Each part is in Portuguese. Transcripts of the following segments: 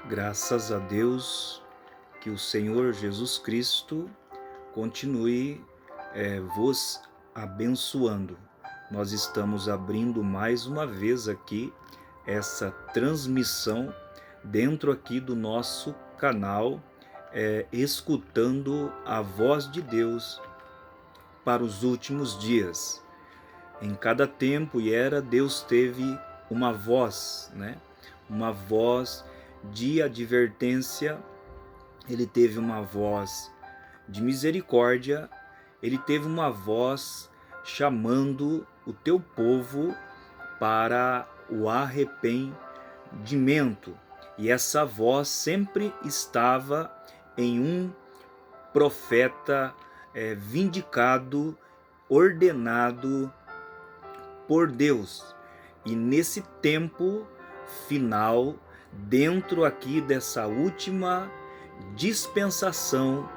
Graças a Deus, que o Senhor Jesus Cristo continue vos abençoando. Nós estamos abrindo mais uma vez aqui essa transmissão dentro aqui do nosso canal, escutando a voz de Deus para os últimos dias. Em cada tempo e era, Deus teve uma voz, né? Uma voz de advertência, ele teve uma voz de misericórdia, ele teve uma voz chamando o teu povo para o arrependimento. E essa voz sempre estava em um profeta vindicado, ordenado por Deus. E nesse tempo final, dentro aqui dessa última dispensação,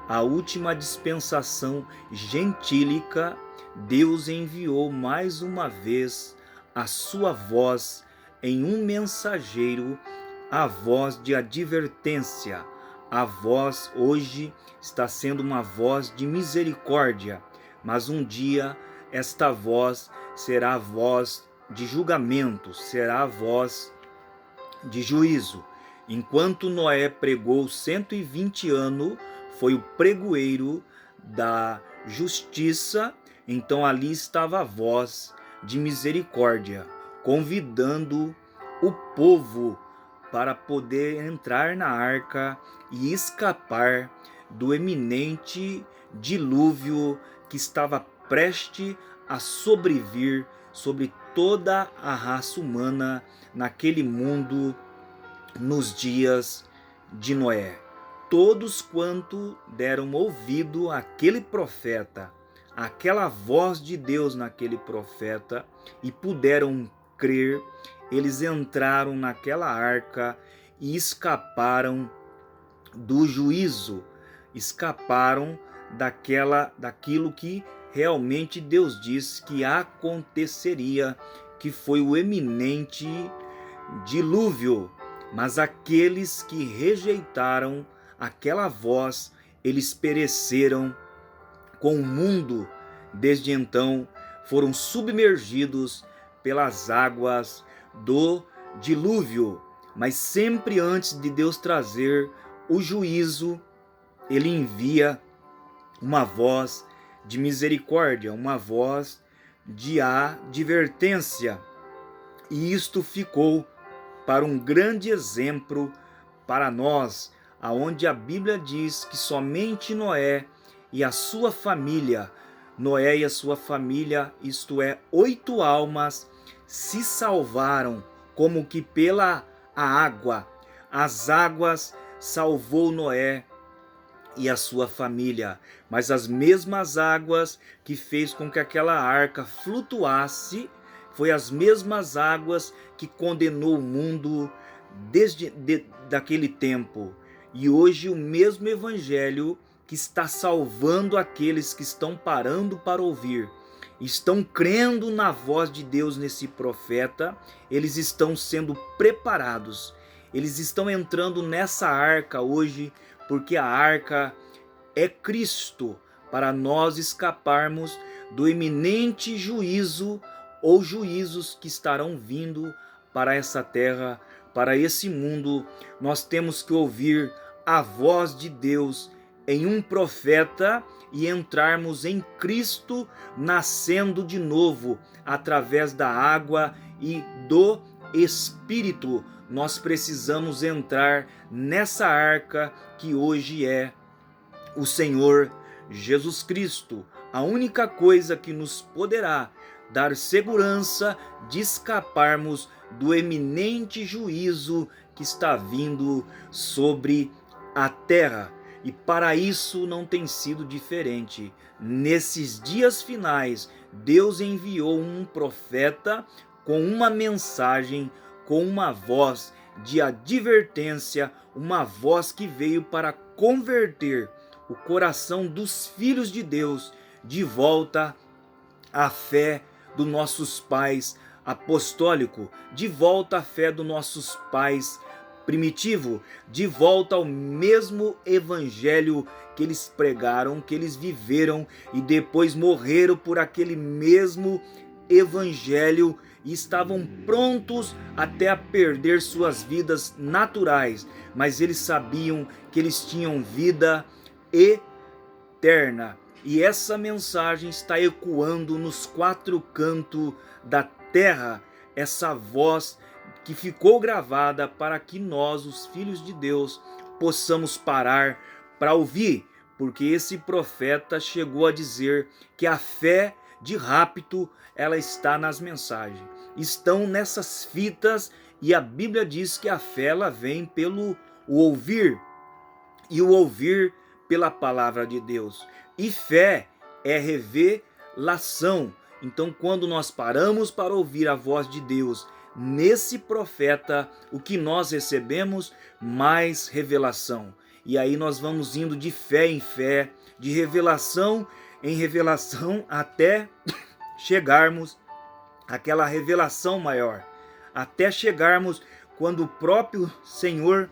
a última dispensação gentílica, Deus enviou mais uma vez a sua voz em um mensageiro, a voz de advertência. A voz hoje está sendo uma voz de misericórdia, mas um dia esta voz será a voz de julgamento, será a voz de juízo. Enquanto Noé pregou 120 anos, foi o pregoeiro da justiça, então ali estava a voz de misericórdia, convidando o povo para poder entrar na arca e escapar do eminente dilúvio que estava prestes a sobrevir sobre toda a raça humana naquele mundo nos dias de Noé. Todos quanto deram ouvido àquele profeta, aquela voz de Deus naquele profeta e puderam crer, eles entraram naquela arca e escaparam do juízo, escaparam daquilo que realmente Deus disse que aconteceria, que foi o eminente dilúvio. Mas aqueles que rejeitaram aquela voz, eles pereceram com o mundo. Desde então foram submergidos pelas águas do dilúvio. Mas sempre antes de Deus trazer o juízo, ele envia uma voz de misericórdia, uma voz de advertência. E isto ficou para um grande exemplo para nós, aonde a Bíblia diz que somente Noé e a sua família, isto é, 8 almas, se salvaram como que pela água. As águas salvou Noé e a sua família, mas as mesmas águas que fez com que aquela arca flutuasse, foi as mesmas águas que condenou o mundo daquele tempo. E hoje o mesmo evangelho que está salvando aqueles que estão parando para ouvir, estão crendo na voz de Deus nesse profeta, eles estão sendo preparados, eles estão entrando nessa arca hoje, porque a arca é Cristo, para nós escaparmos do iminente juízo ou juízos que estarão vindo para essa terra, para esse mundo. Nós temos que ouvir a voz de Deus em um profeta e entrarmos em Cristo, nascendo de novo através da água e do Espírito. Nós precisamos entrar nessa arca que hoje é o Senhor Jesus Cristo. A única coisa que nos poderá dar segurança de escaparmos do eminente juízo que está vindo sobre a terra. E para isso não tem sido diferente. Nesses dias finais, Deus enviou um profeta com uma mensagem, com uma voz de advertência, uma voz que veio para converter o coração dos filhos de Deus de volta à fé dos nossos pais apostólicos, de volta à fé dos nossos pais primitivo, de volta ao mesmo evangelho que eles pregaram, que eles viveram e depois morreram por aquele mesmo evangelho e estavam prontos até a perder suas vidas naturais, mas eles sabiam que eles tinham vida eterna. E essa mensagem está ecoando nos quatro cantos da terra, essa voz que ficou gravada para que nós, os filhos de Deus, possamos parar para ouvir, porque esse profeta chegou a dizer que a fé de rapto, ela está nas mensagens, estão nessas fitas, e a Bíblia diz que a fé ela vem pelo ouvir, e o ouvir pela palavra de Deus. E fé é revelação. Então, quando nós paramos para ouvir a voz de Deus nesse profeta, o que nós recebemos? Mais revelação. E aí nós vamos indo de fé em fé, de revelação em revelação, até chegarmos àquela revelação maior. Até chegarmos quando o próprio Senhor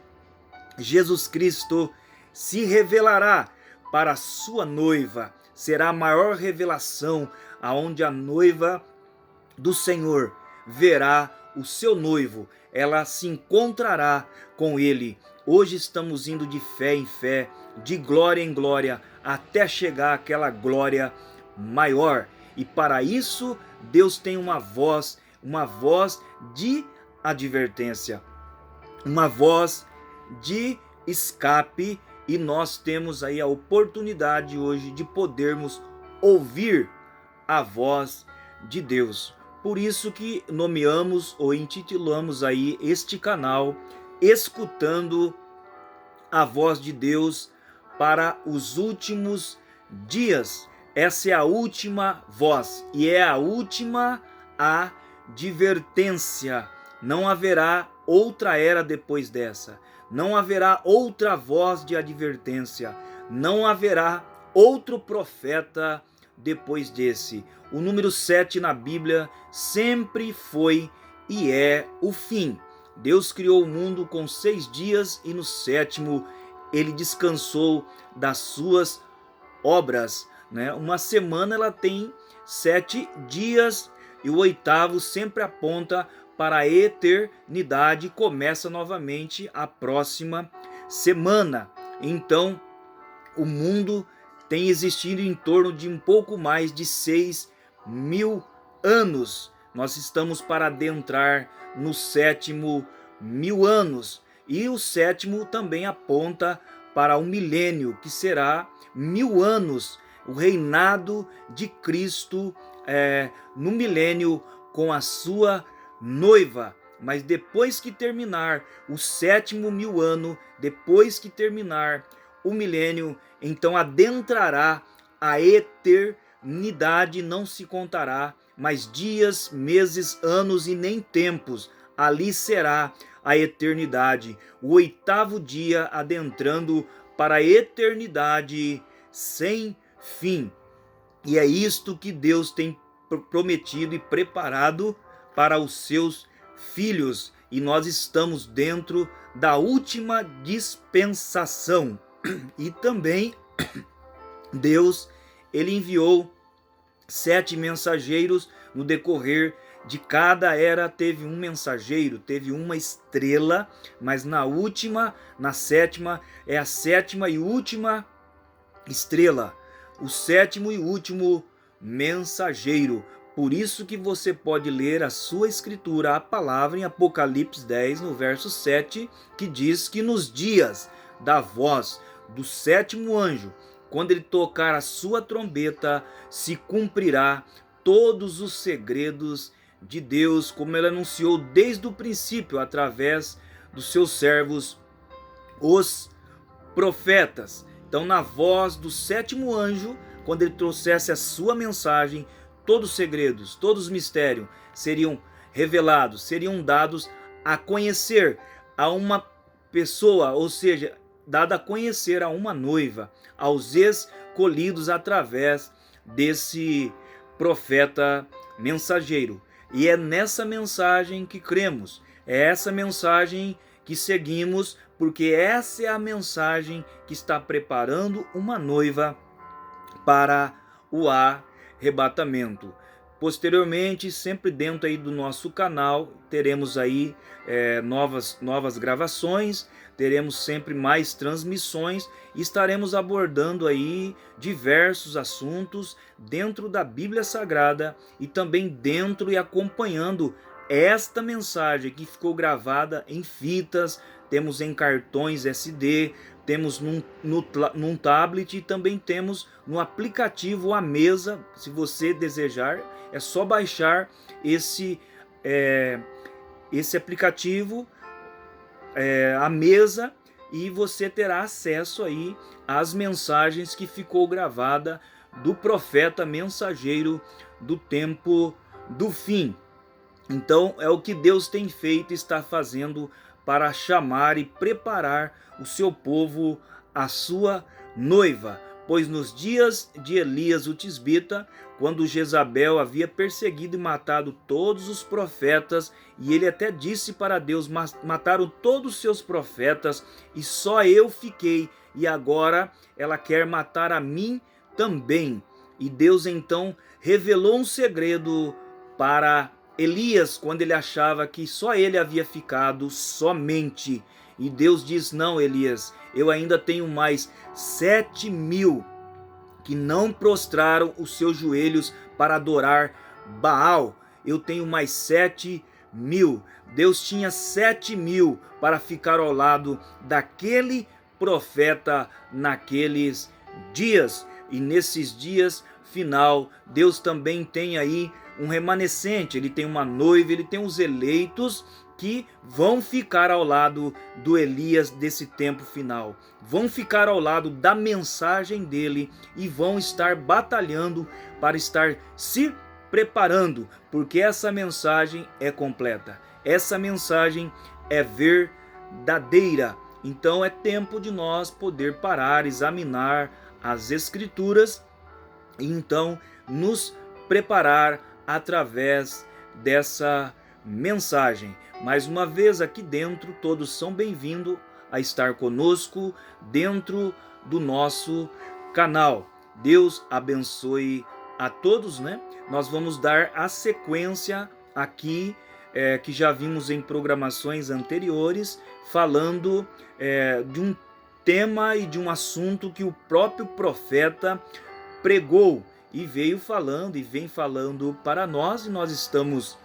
Jesus Cristo se revelará para a sua noiva. Será a maior revelação, aonde a noiva do Senhor verá o seu noivo, ela se encontrará com ele. Hoje estamos indo de fé em fé, de glória em glória, até chegar àquela glória maior. E para isso, Deus tem uma voz de advertência, uma voz de escape, e nós temos aí a oportunidade hoje de podermos ouvir a voz de Deus. Por isso que nomeamos ou intitulamos aí este canal Escutando a Voz de Deus para os últimos dias. Essa é a última voz e é a última advertência. Não haverá outra era depois dessa. Não haverá outra voz de advertência. Não haverá outro profeta depois desse. O número 7 na Bíblia sempre foi e é o fim. Deus criou o mundo com 6 dias e no 7º ele descansou das suas obras. Uma semana ela tem 7 dias e o 8º sempre aponta para a eternidade. Começa novamente a próxima semana. Então o mundo tem existido em torno de um pouco mais de 6.000 anos. Nós estamos para adentrar no 7º 1000 anos. E o 7º também aponta para o milênio, que será 1000 anos, o reinado de Cristo no milênio com a sua noiva. Mas depois que terminar o 7º 1000 ano, depois que terminar o milênio, então adentrará a eternidade, não se contará mais dias, meses, anos e nem tempos. Ali será a eternidade, o 8º dia adentrando para a eternidade sem fim. E é isto que Deus tem prometido e preparado para os seus filhos. E nós estamos dentro da última dispensação. E também Deus, ele enviou 7 mensageiros. No decorrer de cada era teve um mensageiro, teve uma estrela, mas na última, na 7ª, é a 7ª e última estrela, o 7º e último mensageiro. Por isso que você pode ler a sua escritura, a palavra em Apocalipse 10, no verso 7, que diz que nos dias da voz do 7º anjo, quando ele tocar a sua trombeta, se cumprirá todos os segredos de Deus, como ele anunciou desde o princípio, através dos seus servos, os profetas. Então, na voz do 7º anjo, quando ele trouxesse a sua mensagem, todos os segredos, todos os mistérios seriam revelados, seriam dados a conhecer a uma pessoa, ou seja, dado a conhecer a uma noiva, aos escolhidos através desse profeta mensageiro. E é nessa mensagem que cremos, é essa mensagem que seguimos, porque essa é a mensagem que está preparando uma noiva para o arrebatamento. Posteriormente, sempre dentro aí do nosso canal, teremos aí novas gravações, teremos sempre mais transmissões e estaremos abordando aí diversos assuntos dentro da Bíblia Sagrada e também dentro e acompanhando esta mensagem que ficou gravada em fitas, temos em cartões SD, temos num tablet e também temos no aplicativo A Mesa. Se você desejar, é só baixar esse aplicativo A Mesa e você terá acesso aí às mensagens que ficou gravada do profeta mensageiro do tempo do fim. Então é o que Deus tem feito e está fazendo para chamar e preparar o seu povo, a sua noiva. Pois nos dias de Elias o tisbita, quando Jezabel havia perseguido e matado todos os profetas, e ele até disse para Deus: mataram todos os seus profetas e só eu fiquei, e agora ela quer matar a mim também. E Deus então revelou um segredo para Elias, quando ele achava que só ele havia ficado somente. E Deus diz: não, Elias, eu ainda tenho mais 7.000 que não prostraram os seus joelhos para adorar Baal. Eu tenho mais 7.000. Deus tinha 7.000 para ficar ao lado daquele profeta naqueles dias. E nesses dias final, Deus também tem aí um remanescente, ele tem uma noiva, ele tem os eleitos que vão ficar ao lado do Elias desse tempo final, vão ficar ao lado da mensagem dele e vão estar batalhando para estar se preparando, porque essa mensagem é completa, essa mensagem é verdadeira. Então é tempo de nós poder parar, examinar as Escrituras e então nos preparar através dessa mensagem. Mais uma vez aqui dentro, todos são bem-vindos a estar conosco dentro do nosso canal. Deus abençoe a todos, né? Nós vamos dar a sequência aqui que já vimos em programações anteriores, falando de um tema e de um assunto que o próprio profeta pregou e veio falando e vem falando para nós, e nós estamos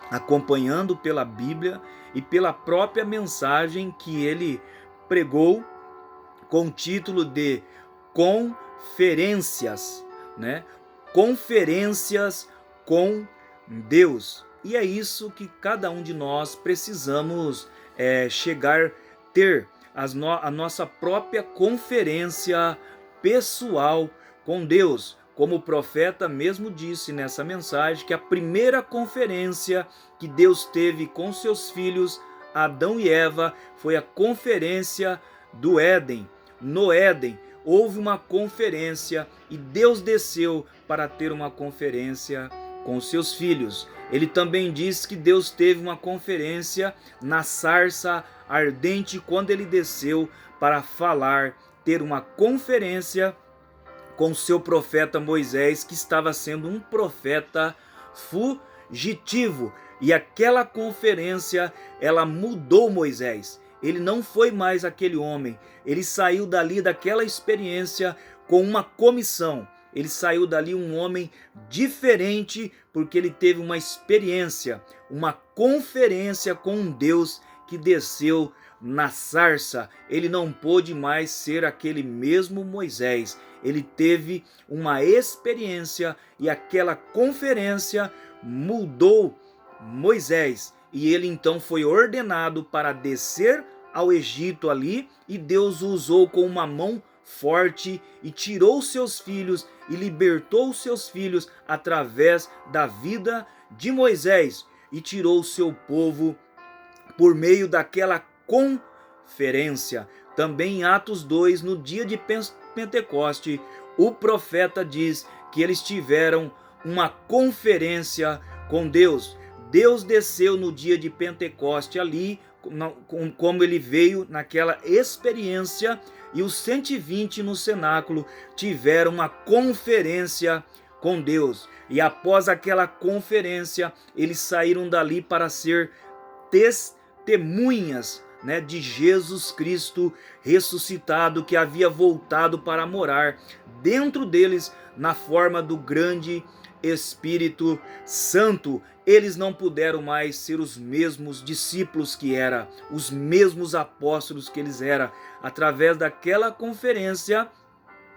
acompanhando pela Bíblia e pela própria mensagem que ele pregou com o título de Conferências, né? Conferências com Deus. E é isso que cada um de nós precisamos chegar, ter a nossa própria conferência pessoal com Deus. Como o profeta mesmo disse nessa mensagem, que a primeira conferência que Deus teve com seus filhos, Adão e Eva, foi a conferência do Éden. No Éden houve uma conferência e Deus desceu para ter uma conferência com seus filhos. Ele também diz que Deus teve uma conferência na sarça ardente quando ele desceu para falar, ter uma conferência com seu profeta Moisés, que estava sendo um profeta fugitivo. E aquela conferência, ela mudou Moisés. Ele não foi mais aquele homem. Ele saiu dali daquela experiência com uma comissão. Ele saiu dali um homem diferente, porque ele teve uma experiência, uma conferência com um Deus que desceu na sarça. Ele não pôde mais ser aquele mesmo Moisés. Ele teve uma experiência e aquela conferência mudou Moisés. E ele então foi ordenado para descer ao Egito ali, e Deus o usou com uma mão forte e tirou seus filhos e libertou seus filhos através da vida de Moisés e tirou o seu povo por meio daquela conferência. Também em Atos 2, no dia de Pentecoste, o profeta diz que eles tiveram uma conferência com Deus. Deus desceu no dia de Pentecoste ali, como ele veio naquela experiência, e os 120 no cenáculo tiveram uma conferência com Deus. E após aquela conferência, eles saíram dali para ser testemunhas, né, de Jesus Cristo ressuscitado, que havia voltado para morar dentro deles na forma do grande Espírito Santo. Eles não puderam mais ser os mesmos discípulos que eram, os mesmos apóstolos que eles eram. Através daquela conferência,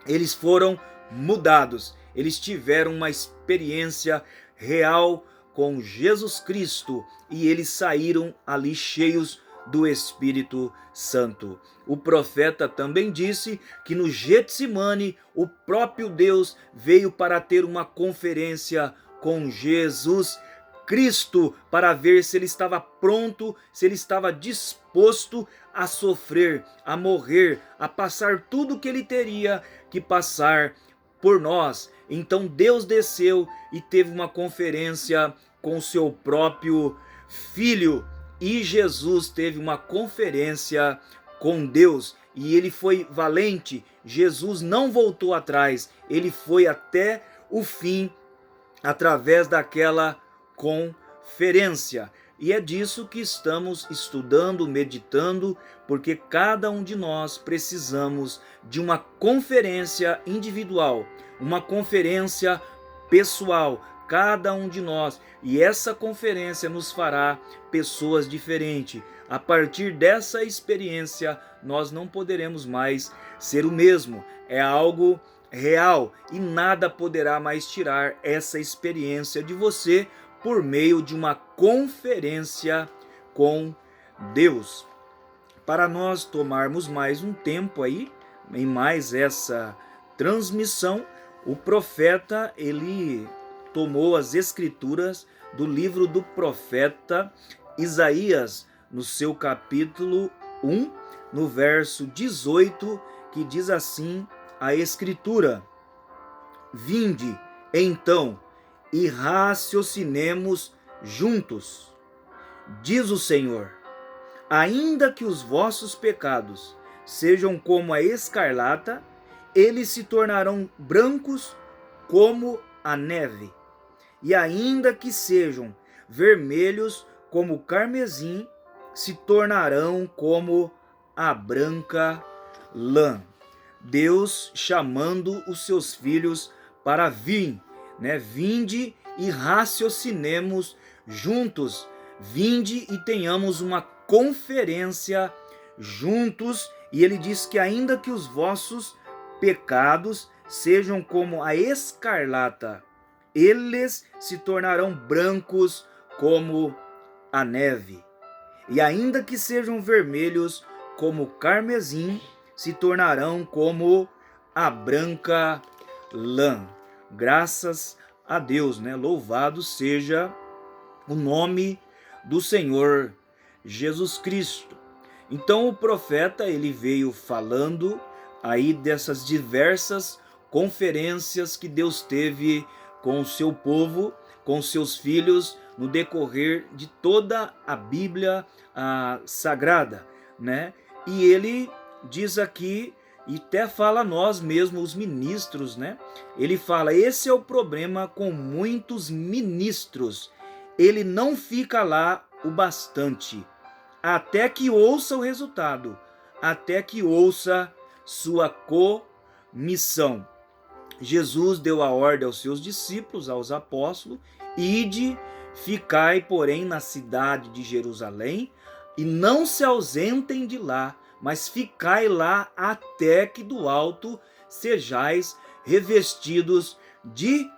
eles foram mudados. Eles tiveram uma experiência real com Jesus Cristo e eles saíram ali cheios do Espírito Santo. O profeta também disse que no Getsemane o próprio Deus veio para ter uma conferência com Jesus Cristo, para ver se ele estava pronto, se ele estava disposto a sofrer, a morrer, a passar tudo o que ele teria que passar por nós. Então Deus desceu e teve uma conferência com seu próprio Filho, e Jesus teve uma conferência com Deus, e ele foi valente. Jesus não voltou atrás, ele foi até o fim através daquela conferência. E é disso que estamos estudando, meditando, porque cada um de nós precisamos de uma conferência individual, uma conferência pessoal, cada um de nós. E essa conferência nos fará pessoas diferentes. A partir dessa experiência, nós não poderemos mais ser o mesmo. É algo real e nada poderá mais tirar essa experiência de você por meio de uma conferência com Deus. Para nós tomarmos mais um tempo aí, em mais essa transmissão, o profeta, ele tomou as escrituras do livro do profeta Isaías, no seu capítulo 1, no verso 18, que diz assim a escritura: Vinde, então, e raciocinemos juntos, diz o Senhor, ainda que os vossos pecados sejam como a escarlata, eles se tornarão brancos como a neve, e ainda que sejam vermelhos como o carmesim, se tornarão como a branca lã. Deus chamando os seus filhos para vir, né? Vinde e raciocinemos juntos, vinde e tenhamos uma conferência juntos. E ele diz que ainda que os vossos pecados sejam como a escarlata, eles se tornarão brancos como a neve. E ainda que sejam vermelhos como o carmesim, se tornarão como a branca lã. Graças a Deus, né? Louvado seja o nome do Senhor Jesus Cristo. Então o profeta, ele veio falando aí dessas diversas conferências que Deus teve com o seu povo, com seus filhos, no decorrer de toda a Bíblia sagrada, né? E ele diz aqui, e até fala a nós mesmos, os ministros, né? Ele fala, esse é o problema com muitos ministros. Ele não fica lá o bastante, até que ouça o resultado, até que ouça sua comissão. Jesus deu a ordem aos seus discípulos, aos apóstolos, ide, ficai, porém, na cidade de Jerusalém, e não se ausentem de lá, mas ficai lá até que do alto sejais revestidos de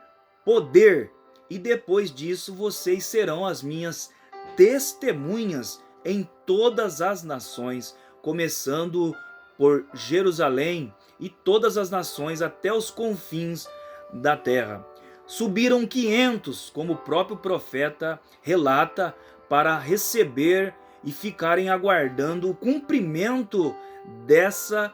poder. E depois disso vocês serão as minhas testemunhas em todas as nações, começando por Jerusalém e todas as nações até os confins da terra. Subiram 500, como o próprio profeta relata, para receber e ficarem aguardando o cumprimento dessa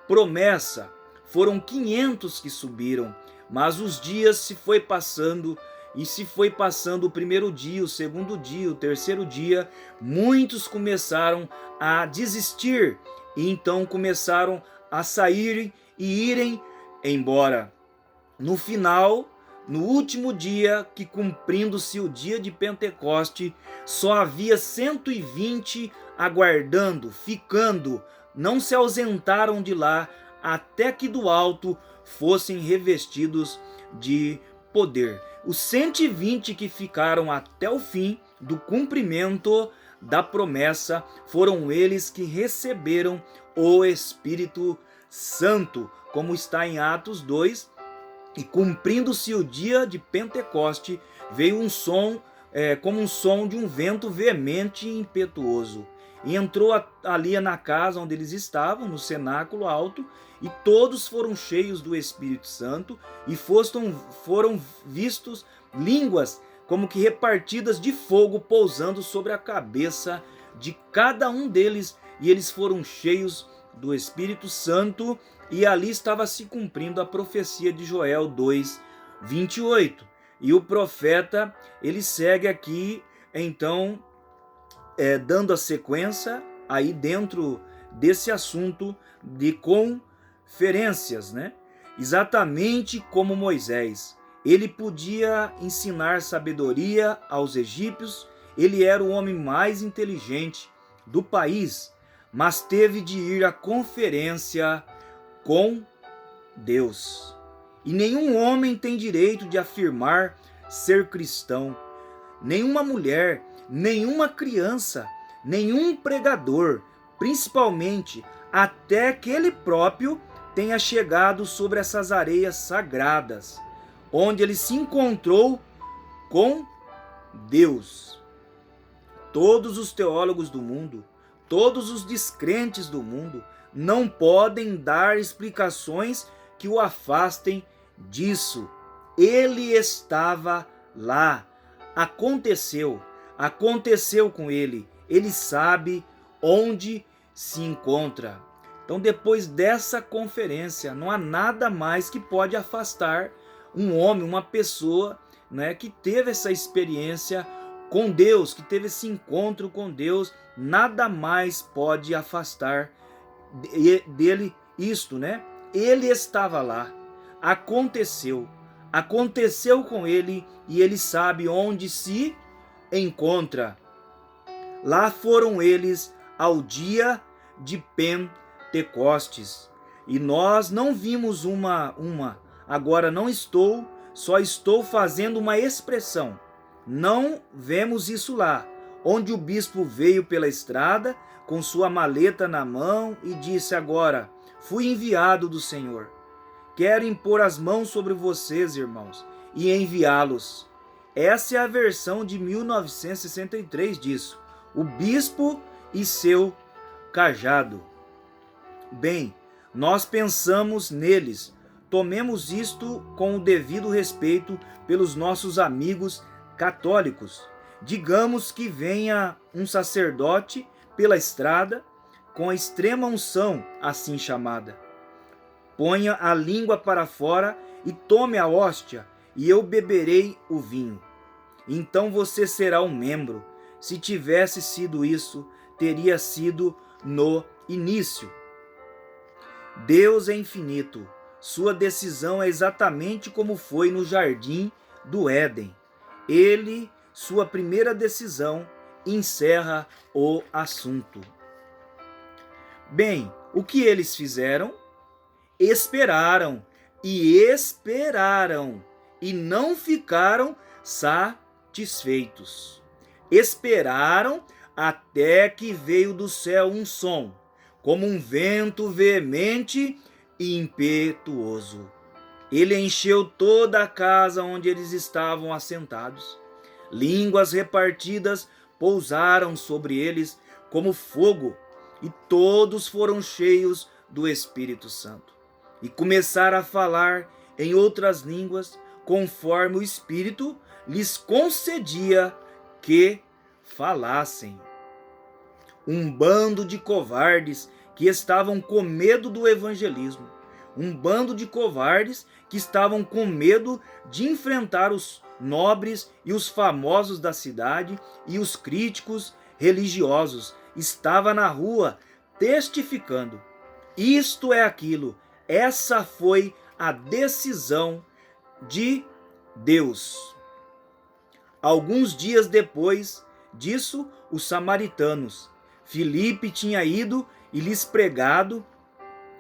promessa. Foram 500 que subiram, mas os dias se foi passando E se foi passando o primeiro dia, o segundo dia, o terceiro dia, muitos começaram a desistir e então começaram a sair e irem embora. No final, no último dia, que cumprindo-se o dia de Pentecoste, só havia 120 aguardando, ficando, não se ausentaram de lá, até que do alto fossem revestidos de poder. Os 120 que ficaram até o fim do cumprimento da promessa foram eles que receberam o Espírito Santo, como está em Atos 2. E cumprindo-se o dia de Pentecoste, veio um som, como um som de um vento veemente e impetuoso. E entrou ali na casa onde eles estavam, no cenáculo alto, e todos foram cheios do Espírito Santo, e foram vistos línguas como que repartidas de fogo, pousando sobre a cabeça de cada um deles, e eles foram cheios do Espírito Santo, e ali estava se cumprindo a profecia de Joel 2:28. E o profeta, ele segue aqui, então, dando a sequência aí dentro desse assunto de conferências, né? Exatamente como Moisés. Ele podia ensinar sabedoria aos egípcios, ele era o homem mais inteligente do país, mas teve de ir à conferência com Deus. E nenhum homem tem direito de afirmar ser cristão. Nenhuma mulher, nenhuma criança, nenhum pregador, principalmente até que ele próprio tenha chegado sobre essas areias sagradas, onde ele se encontrou com Deus. Todos os teólogos do mundo, todos os descrentes do mundo, não podem dar explicações que o afastem disso. Ele estava lá. Aconteceu com ele. Ele sabe onde se encontra. Então, depois dessa conferência, não há nada mais que pode afastar um homem, uma pessoa, né, que teve essa experiência com Deus, que teve esse encontro com Deus. Nada mais pode afastar dele isto, né? Ele estava lá, aconteceu com ele, e ele sabe onde se encontra. Lá foram eles ao dia de Pentecostes, e nós não vimos agora só estou fazendo uma expressão. Não vemos isso lá, onde o bispo veio pela estrada com sua maleta na mão e disse: agora fui enviado do Senhor. Quero impor as mãos sobre vocês, irmãos, e enviá-los. Essa é a versão de 1963 disso. O bispo e seu cajado. Bem, nós pensamos neles. Tomemos isto com o devido respeito pelos nossos amigos católicos. Digamos que venha um sacerdote pela estrada com a extrema unção assim chamada. Ponha a língua para fora e tome a hóstia, e eu beberei o vinho. Então você será um membro. Se tivesse sido isso, teria sido no início. Deus é infinito. Sua decisão é exatamente como foi no jardim do Éden. Sua primeira decisão, encerra o assunto. Bem, o que eles fizeram? Esperaram, e não ficaram satisfeitos. Esperaram até que veio do céu um som, como um vento veemente e impetuoso. Ele encheu toda a casa onde eles estavam assentados. Línguas repartidas pousaram sobre eles como fogo, e todos foram cheios do Espírito Santo. E começaram a falar em outras línguas, conforme o Espírito lhes concedia que falassem. Um bando de covardes que estavam com medo do evangelismo um bando de covardes que estavam com medo de enfrentar os nobres e os famosos da cidade, e os críticos religiosos. Estava na rua testificando. Isto é aquilo. Essa foi a decisão de Deus. Alguns dias depois disso, os samaritanos. Filipe tinha ido e lhes pregado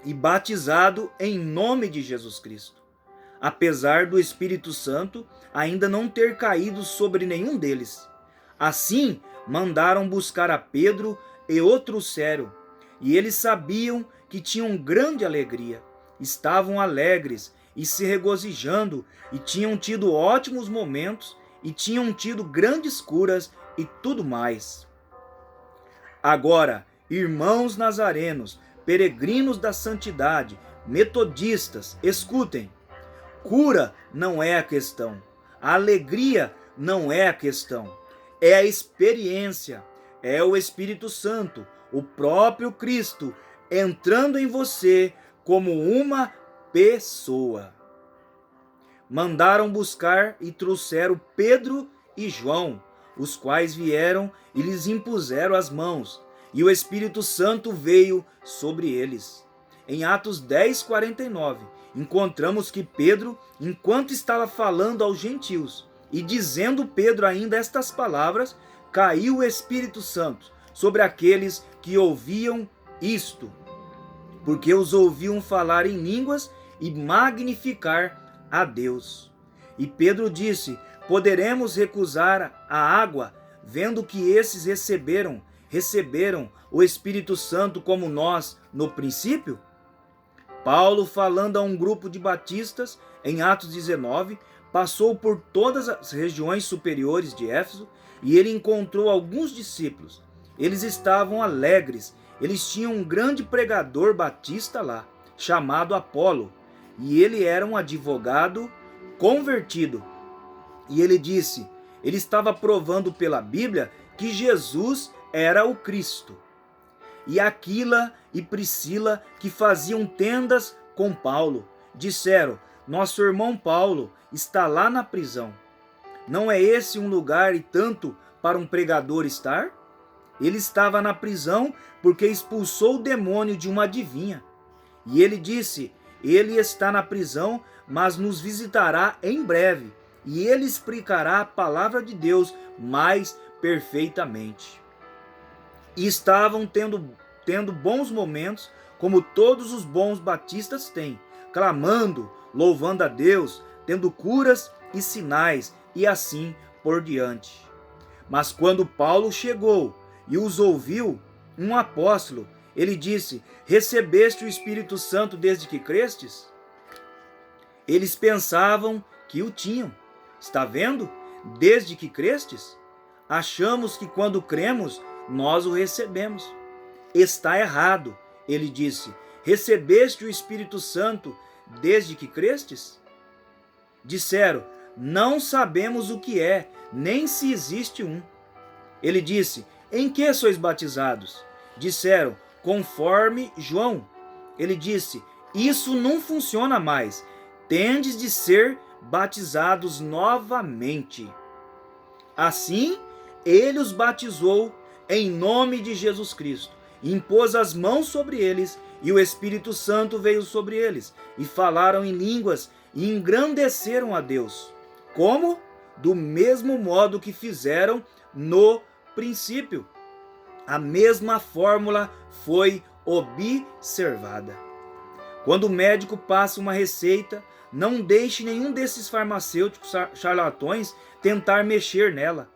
e batizado em nome de Jesus Cristo, apesar do Espírito Santo ainda não ter caído sobre nenhum deles. Assim, mandaram buscar a Pedro e outro sério, e eles sabiam que tinham grande alegria. Estavam alegres e se regozijando, e tinham tido ótimos momentos, e tinham tido grandes curas e tudo mais. Agora, irmãos nazarenos, peregrinos da santidade, metodistas, escutem. Cura não é a questão. A alegria não é a questão. É a experiência. É o Espírito Santo, o próprio Cristo, entrando em você como uma pessoa. Mandaram buscar e trouxeram Pedro e João, os quais vieram e lhes impuseram as mãos, e o Espírito Santo veio sobre eles. Em Atos 10:49, encontramos que Pedro, enquanto estava falando aos gentios, e dizendo Pedro ainda estas palavras, caiu o Espírito Santo sobre aqueles que ouviam isto, porque os ouviam falar em línguas e magnificar a Deus. E Pedro disse: poderemos recusar a água, vendo que esses receberam o Espírito Santo como nós no princípio? Paulo, falando a um grupo de batistas, em Atos 19, passou por todas as regiões superiores de Éfeso e ele encontrou alguns discípulos. Eles estavam alegres, eles tinham um grande pregador batista lá, chamado Apolo, e ele era um advogado convertido. E ele disse, ele estava provando pela Bíblia que Jesus era o Cristo. E Aquila e Priscila, que faziam tendas com Paulo, disseram: nosso irmão Paulo está lá na prisão. Não é esse um lugar e tanto para um pregador estar? Ele estava na prisão porque expulsou o demônio de uma adivinha. E ele disse: ele está na prisão, mas nos visitará em breve, e ele explicará a palavra de Deus mais perfeitamente. E estavam tendo bons momentos, como todos os bons batistas têm, clamando, louvando a Deus, tendo curas e sinais, e assim por diante. Mas quando Paulo chegou e os ouviu, um apóstolo, ele disse: recebeste o Espírito Santo desde que crestes? Eles pensavam que o tinham. Está vendo? Desde que crestes? Achamos que quando cremos, nós o recebemos. Está errado, ele disse. Recebeste o Espírito Santo desde que crestes? Disseram: não sabemos o que é, nem se existe um. Ele disse: em que sois batizados? Disseram: conforme João. Ele disse: isso não funciona mais. Tendes de ser batizados novamente. Assim, ele os batizou em nome de Jesus Cristo, impôs as mãos sobre eles, e o Espírito Santo veio sobre eles, e falaram em línguas, e engrandeceram a Deus. Como? Do mesmo modo que fizeram no princípio. A mesma fórmula foi observada. Quando o médico passa uma receita, não deixe nenhum desses farmacêuticos charlatões tentar mexer nela.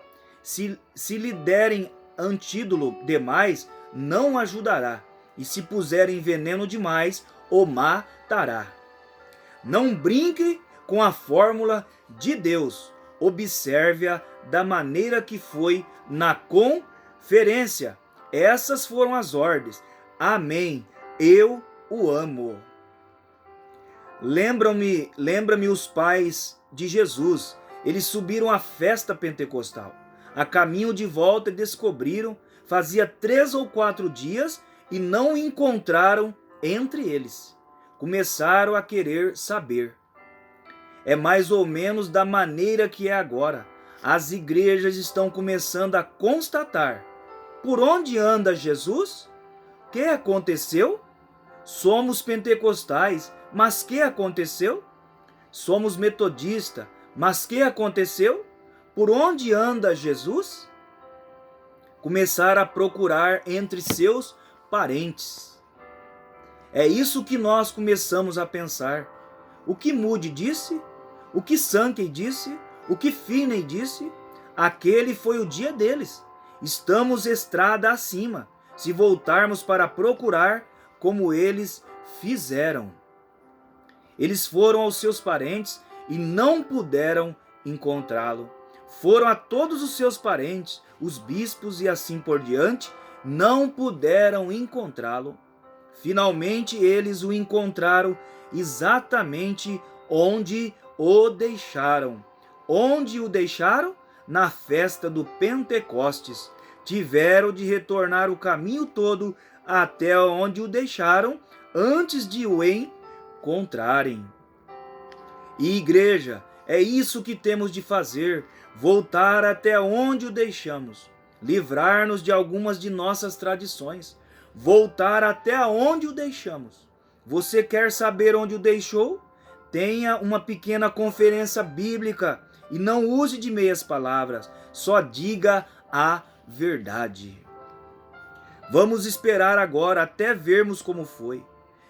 Se lhe derem antídoto demais, não ajudará. E se puserem veneno demais, o matará. Não brinque com a fórmula de Deus. Observe-a da maneira que foi na conferência. Essas foram as ordens. Amém. Eu o amo. Lembra-me os pais de Jesus. Eles subiram à festa pentecostal. A caminho de volta descobriram, fazia 3 ou 4 dias, e não o encontraram entre eles. começaram a querer saber. É mais ou menos da maneira que é agora. As igrejas estão começando a constatar: por onde anda Jesus? O que aconteceu? Somos pentecostais, mas que aconteceu? Somos metodistas, mas que aconteceu? Por onde anda Jesus? Começaram a procurar entre seus parentes. É isso que nós começamos a pensar. O que Moody disse? O que Sankey disse? O que Finney disse? Aquele foi o dia deles. Estamos estrada acima, se voltarmos para procurar como eles fizeram. Eles foram aos seus parentes e não puderam encontrá-lo. Foram a todos os seus parentes, os bispos e assim por diante, não puderam encontrá-lo. Finalmente eles o encontraram exatamente onde o deixaram. Onde o deixaram? Na festa do Pentecostes. Tiveram de retornar o caminho todo até onde o deixaram antes de o encontrarem. E igreja, é isso que temos de fazer, voltar até onde o deixamos, livrar-nos de algumas de nossas tradições, voltar até onde o deixamos. Você quer saber onde o deixou? Tenha uma pequena conferência bíblica e não use de meias palavras, só diga a verdade. Vamos esperar agora até vermos como foi.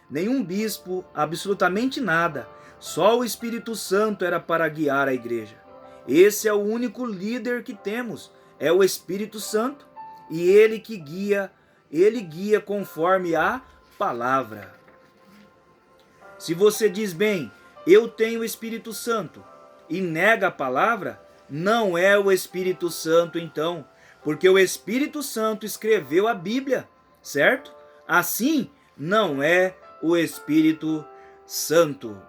Nenhum bispo, absolutamente nada, só o Espírito Santo era para guiar a igreja. Esse é o único líder que temos, é o Espírito Santo, e ele guia conforme a palavra. Se você diz bem, eu tenho o Espírito Santo, e nega a palavra, não é o Espírito Santo então, porque o Espírito Santo escreveu a Bíblia, certo? Assim, não é o Espírito Santo.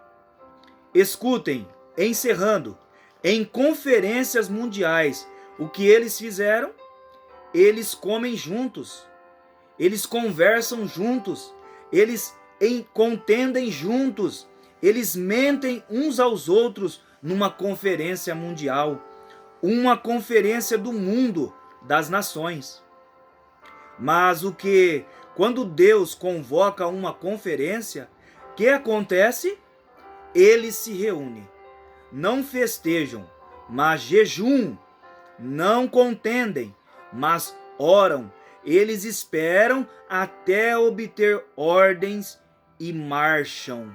Escutem, encerrando, em conferências mundiais, o que eles fizeram? Eles comem juntos, eles conversam juntos, eles contendem juntos, eles mentem uns aos outros numa conferência mundial, uma conferência do mundo, das nações. Mas quando Deus convoca uma conferência, o que acontece? Eles se reúnem, não festejam, mas jejuam, não contendem, mas oram. Eles esperam até obter ordens e marcham.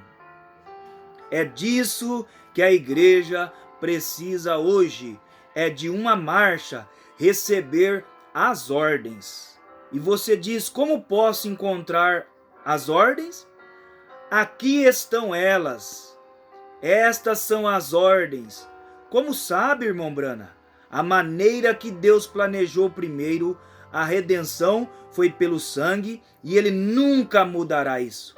É disso que a igreja precisa hoje, é de uma marcha, receber as ordens. E você diz, como posso encontrar as ordens? Aqui estão elas. Estas são as ordens. Como sabe, irmão Brana? A maneira que Deus planejou primeiro, a redenção foi pelo sangue e ele nunca mudará isso.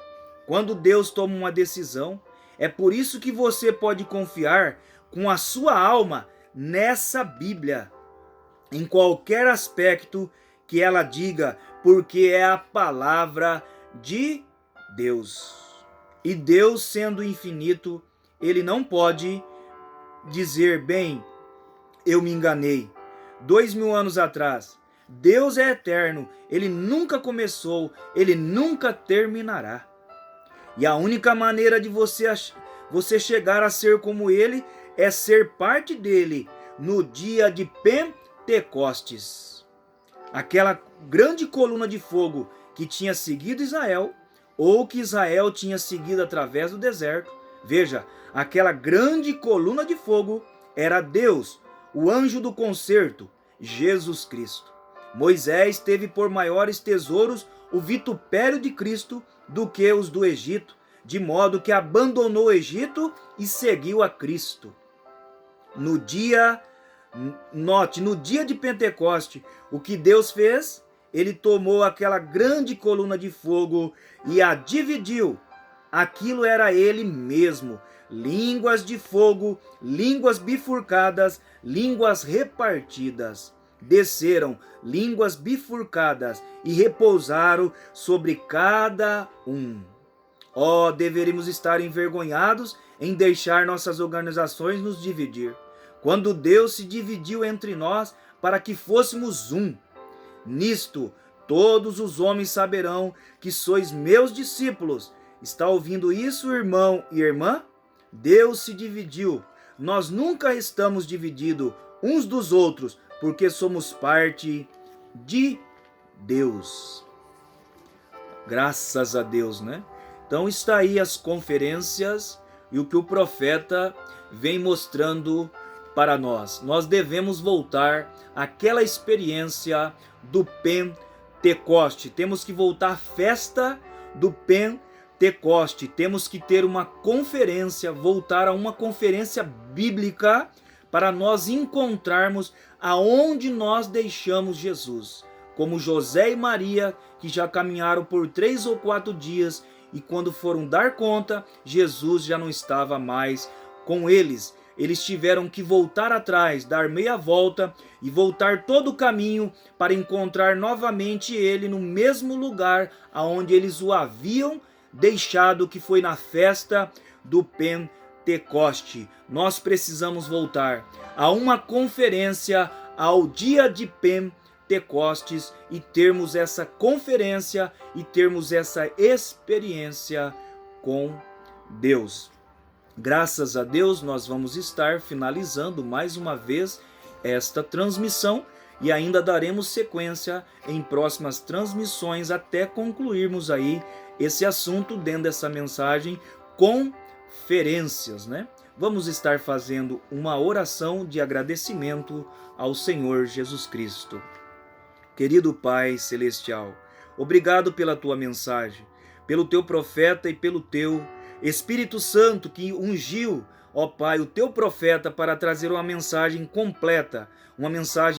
Quando Deus toma uma decisão, é por isso que você pode confiar com a sua alma nessa Bíblia, em qualquer aspecto que ela diga, porque é a palavra de Deus. E Deus, sendo infinito, ele não pode dizer, bem, eu me enganei. 2000 anos atrás, Deus é eterno, ele nunca começou, ele nunca terminará. E a única maneira de você chegar a ser como ele é ser parte dele no dia de Pentecostes. Aquela grande coluna de fogo que tinha seguido Israel, ou que Israel tinha seguido através do deserto. Veja, aquela grande coluna de fogo era Deus, o anjo do concerto, Jesus Cristo. Moisés teve por maiores tesouros o vitupério de Cristo do que os do Egito, de modo que abandonou o Egito e seguiu a Cristo. No dia de Pentecoste, o que Deus fez? Ele tomou aquela grande coluna de fogo e a dividiu. Aquilo era ele mesmo. Línguas de fogo, línguas bifurcadas, línguas repartidas. Desceram línguas bifurcadas e repousaram sobre cada um. Oh, deveríamos estar envergonhados em deixar nossas organizações nos dividir, quando Deus se dividiu entre nós para que fôssemos um. Nisto, todos os homens saberão que sois meus discípulos. Está ouvindo isso, irmão e irmã? Deus se dividiu. Nós nunca estamos divididos uns dos outros, porque somos parte de Deus. Graças a Deus, né? Então está aí as conferências e o que o profeta vem mostrando para nós. Nós devemos voltar àquela experiência do Pentecoste. Temos que voltar à festa do Pentecoste. Temos que ter uma conferência, voltar a uma conferência bíblica para nós encontrarmos aonde nós deixamos Jesus. Como José e Maria, que já caminharam por 3 ou 4 dias e quando foram dar conta, Jesus já não estava mais com eles. Eles tiveram que voltar atrás, dar meia volta e voltar todo o caminho para encontrar novamente ele no mesmo lugar aonde eles o haviam deixado, que foi na festa do Pentecoste. Nós precisamos voltar a uma conferência, ao dia de Pentecostes, e termos essa conferência e termos essa experiência com Deus. Graças a Deus, nós vamos estar finalizando mais uma vez esta transmissão e ainda daremos sequência em próximas transmissões até concluirmos aí esse assunto dentro dessa mensagem, conferências, né? Vamos estar fazendo uma oração de agradecimento ao Senhor Jesus Cristo. Querido Pai Celestial, obrigado pela tua mensagem, pelo teu profeta e pelo teu Espírito Santo que ungiu, ó Pai, o teu profeta para trazer uma mensagem completa, uma mensagem